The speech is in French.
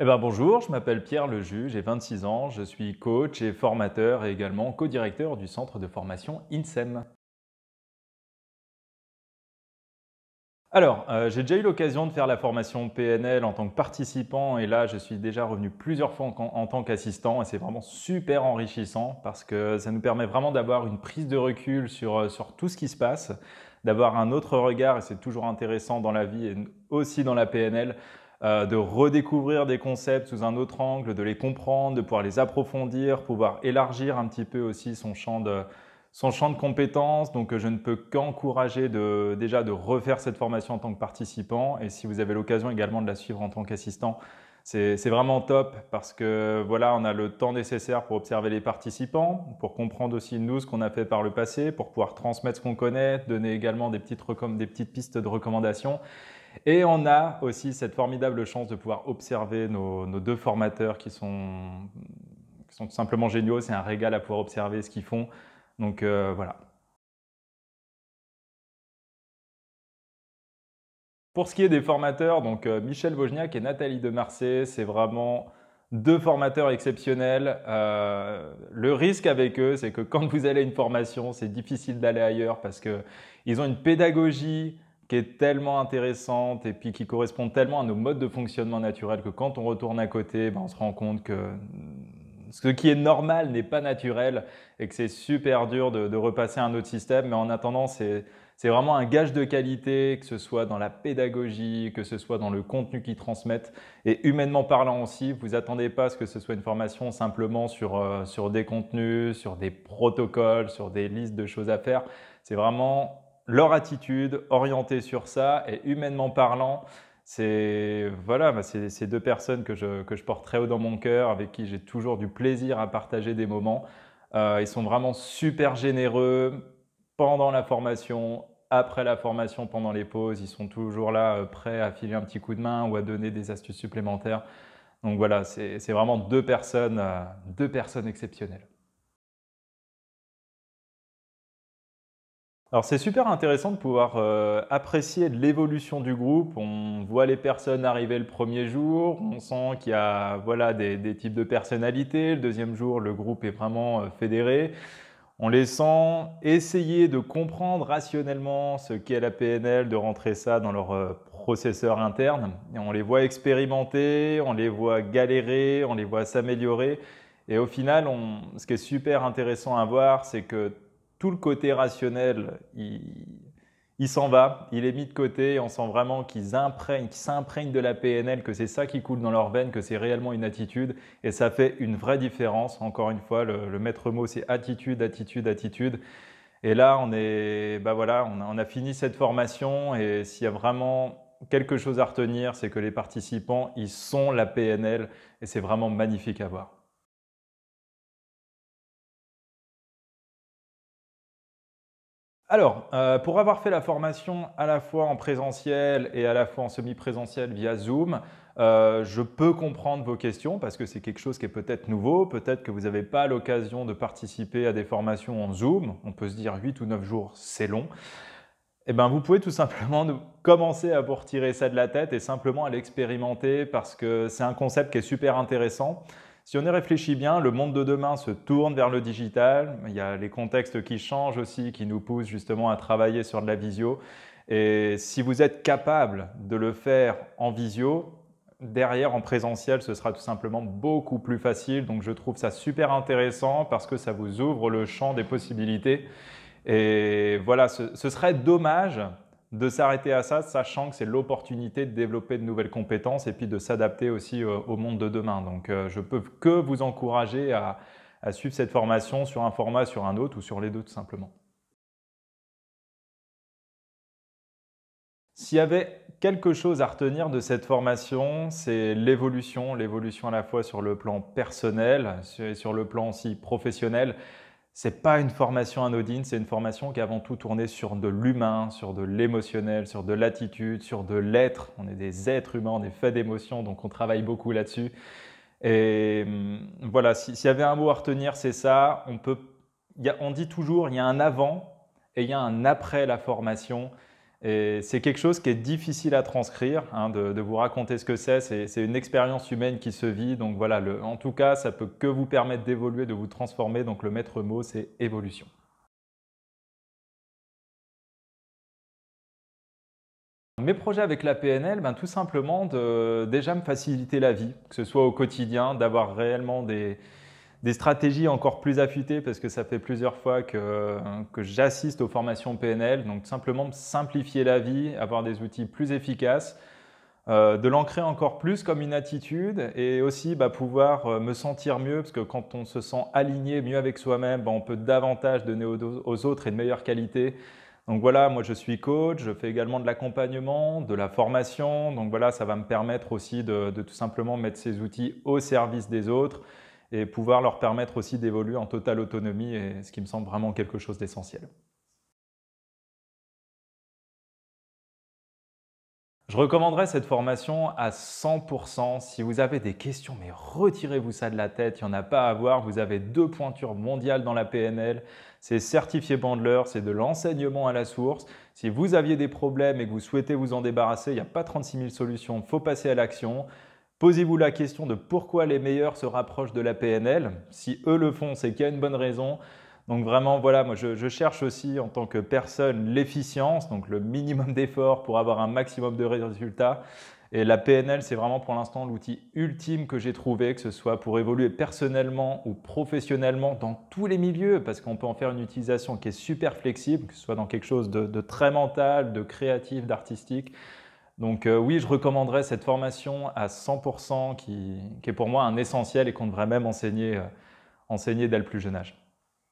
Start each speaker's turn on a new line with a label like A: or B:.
A: Bonjour, je m'appelle Pierre Leju, j'ai 26 ans, je suis coach et formateur et également co-directeur du centre de formation INSEM. J'ai déjà eu l'occasion de faire la formation PNL en tant que participant et là, je suis déjà revenu plusieurs fois en tant qu'assistant et c'est vraiment super enrichissant parce que ça nous permet vraiment d'avoir une prise de recul sur tout ce qui se passe, d'avoir un autre regard et c'est toujours intéressant dans la vie et aussi dans la PNL, de redécouvrir des concepts sous un autre angle, de les comprendre, de pouvoir les approfondir, pouvoir élargir un petit peu aussi son champ de compétences. Donc, je ne peux qu'encourager déjà de refaire cette formation en tant que participant. Et si vous avez l'occasion également de la suivre en tant qu'assistant, c'est vraiment top parce que voilà, on a le temps nécessaire pour observer les participants, pour comprendre aussi nous ce qu'on a fait par le passé, pour pouvoir transmettre ce qu'on connaît, donner également des petites pistes de recommandations. Et on a aussi cette formidable chance de pouvoir observer nos deux formateurs qui sont tout simplement géniaux. C'est un régal à pouvoir observer ce qu'ils font. Donc voilà. Pour ce qui est des formateurs, donc Michel Wozniak et Nathalie Demarçay, c'est vraiment 2 formateurs exceptionnels. Le risque avec eux, c'est que quand vous allez à une formation, c'est difficile d'aller ailleurs parce qu'ils ont une pédagogie qui est tellement intéressante et puis qui correspond tellement à nos modes de fonctionnement naturels que quand on retourne à côté, on se rend compte que ce qui est normal n'est pas naturel et que c'est super dur de repasser à un autre système. Mais en attendant, c'est vraiment un gage de qualité, que ce soit dans la pédagogie, que ce soit dans le contenu qu'ils transmettent. Et humainement parlant aussi, vous attendez pas à ce que ce soit une formation simplement sur des contenus, sur des protocoles, sur des listes de choses à faire. C'est vraiment leur attitude orientée sur ça et humainement parlant, c'est voilà, c'est ces 2 personnes que je porte très haut dans mon cœur, avec qui j'ai toujours du plaisir à partager des moments. Ils sont vraiment super généreux pendant la formation, après la formation, pendant les pauses. Ils sont toujours là, prêts à filer un petit coup de main ou à donner des astuces supplémentaires. Donc voilà, c'est vraiment 2 personnes exceptionnelles. Alors c'est super intéressant de pouvoir, apprécier l'évolution du groupe. On voit les personnes arriver le premier jour, on sent qu'il y a, voilà, des types de personnalités. Le deuxième jour, le groupe est vraiment, fédéré. On les sent essayer de comprendre rationnellement ce qu'est la PNL, de rentrer ça dans leur, processeur interne et on les voit expérimenter, on les voit galérer, on les voit s'améliorer et au final, ce qui est super intéressant à voir, c'est que tout le côté rationnel, il s'en va, il est mis de côté et on sent vraiment qu'ils s'imprègnent de la PNL, que c'est ça qui coule dans leurs veines, que c'est réellement une attitude et ça fait une vraie différence. Encore une fois, le maître mot, c'est attitude, attitude, attitude. Et là, voilà, on a fini cette formation et s'il y a vraiment quelque chose à retenir, c'est que les participants, ils sont la PNL et c'est vraiment magnifique à voir. Pour avoir fait la formation à la fois en présentiel et à la fois en semi-présentiel via Zoom, je peux comprendre vos questions parce que c'est quelque chose qui est peut-être nouveau. Peut-être que vous n'avez pas l'occasion de participer à des formations en Zoom. On peut se dire 8 ou 9 jours, c'est long. Vous pouvez tout simplement commencer à vous retirer ça de la tête et simplement à l'expérimenter parce que c'est un concept qui est super intéressant. Si on y réfléchit bien, le monde de demain se tourne vers le digital. Il y a les contextes qui changent aussi, qui nous poussent justement à travailler sur de la visio. Et si vous êtes capable de le faire en visio, derrière en présentiel, ce sera tout simplement beaucoup plus facile. Donc je trouve ça super intéressant parce que ça vous ouvre le champ des possibilités. Et voilà, ce serait dommage de s'arrêter à ça, sachant que c'est l'opportunité de développer de nouvelles compétences et puis de s'adapter aussi au monde de demain. Donc, je peux que vous encourager à suivre cette formation sur un format, sur un autre ou sur les deux tout simplement. S'il y avait quelque chose à retenir de cette formation, c'est l'évolution à la fois sur le plan personnel et sur le plan aussi professionnel. C'est pas une formation anodine, c'est une formation qui est avant tout tournée sur de l'humain, sur de l'émotionnel, sur de l'attitude, sur de l'être. On est des êtres humains, on est fait d'émotions, donc on travaille beaucoup là-dessus. Et voilà, s'il y avait un mot à retenir, c'est ça. On dit toujours, il y a un avant et il y a un après la formation. Et c'est quelque chose qui est difficile à transcrire, hein, de vous raconter ce que c'est. C'est une expérience humaine qui se vit. Donc voilà, en tout cas, ça peut que vous permettre d'évoluer, de vous transformer. Donc le maître mot, c'est évolution. Mes projets avec la PNL, ben, tout simplement de déjà me faciliter la vie, que ce soit au quotidien, d'avoir réellement des stratégies encore plus affûtées parce que ça fait plusieurs fois que j'assiste aux formations PNL. Donc simplement me simplifier la vie, avoir des outils plus efficaces, de l'ancrer encore plus comme une attitude et aussi bah, pouvoir me sentir mieux parce que quand on se sent aligné mieux avec soi-même, bah, on peut davantage donner aux autres et de meilleure qualité. Donc voilà, moi je suis coach, je fais également de l'accompagnement, de la formation. Donc voilà, ça va me permettre aussi de tout simplement mettre ces outils au service des autres et pouvoir leur permettre aussi d'évoluer en totale autonomie, et ce qui me semble vraiment quelque chose d'essentiel. Je recommanderais cette formation à 100%. Si vous avez des questions, mais retirez-vous ça de la tête, il n'y en a pas à avoir. Vous avez deux pointures mondiales dans la PNL. C'est certifié Bandler, c'est de l'enseignement à la source. Si vous aviez des problèmes et que vous souhaitez vous en débarrasser, il n'y a pas 36 000 solutions, il faut passer à l'action. Posez-vous la question de pourquoi les meilleurs se rapprochent de la PNL. Si eux le font, c'est qu'il y a une bonne raison. Donc vraiment, voilà, moi je cherche aussi en tant que personne l'efficience, donc le minimum d'efforts pour avoir un maximum de résultats. Et la PNL, c'est vraiment pour l'instant l'outil ultime que j'ai trouvé, que ce soit pour évoluer personnellement ou professionnellement dans tous les milieux, parce qu'on peut en faire une utilisation qui est super flexible, que ce soit dans quelque chose de très mental, de créatif, d'artistique. Donc oui, je recommanderais cette formation à 100% qui est pour moi un essentiel et qu'on devrait même enseigner dès le plus jeune âge.